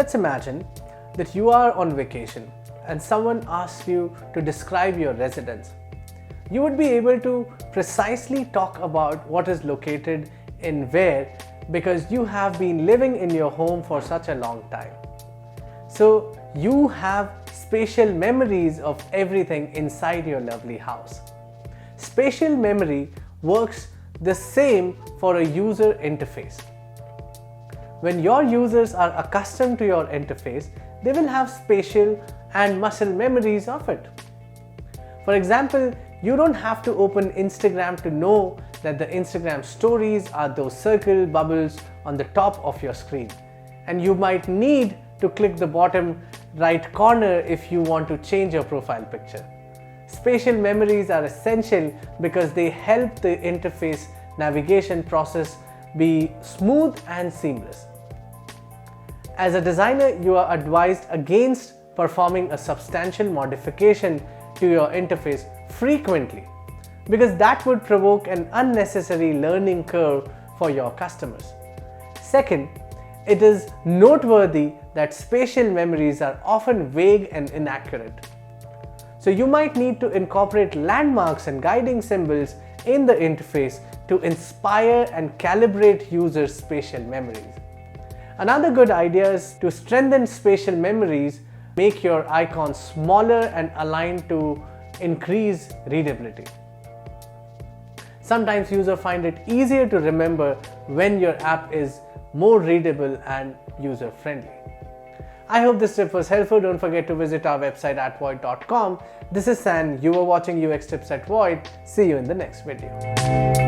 let's imagine that you are on vacation and someone asks you to describe your residence. You would be able to precisely talk about what is located in where because you have been living in your home for such a long time. So you have spatial memories of everything inside your lovely house. Spatial memory works the same for a user interface. When your users are accustomed to your interface, they will have spatial and muscle memories of it. For example, you don't have to open Instagram to know that the Instagram stories are those circle bubbles on the top of your screen. And you might need to click the bottom right corner if you want to change your profile picture. Spatial memories are essential because they help the interface navigation process be smooth and seamless. As a designer, you are advised against performing a substantial modification to your interface frequently because that would provoke an unnecessary learning curve for your customers. Second, it is noteworthy that spatial memories are often vague and inaccurate. So you might need to incorporate landmarks and guiding symbols in the interface to inspire and calibrate users' spatial memories. Another good idea is to strengthen spatial memories, make your icons smaller and aligned to increase readability. Sometimes users find it easier to remember when your app is more readable and user-friendly. I hope this tip was helpful. Don't forget to visit our website at void.com. This is San. You were watching UX Tips at Void. See you in the next video.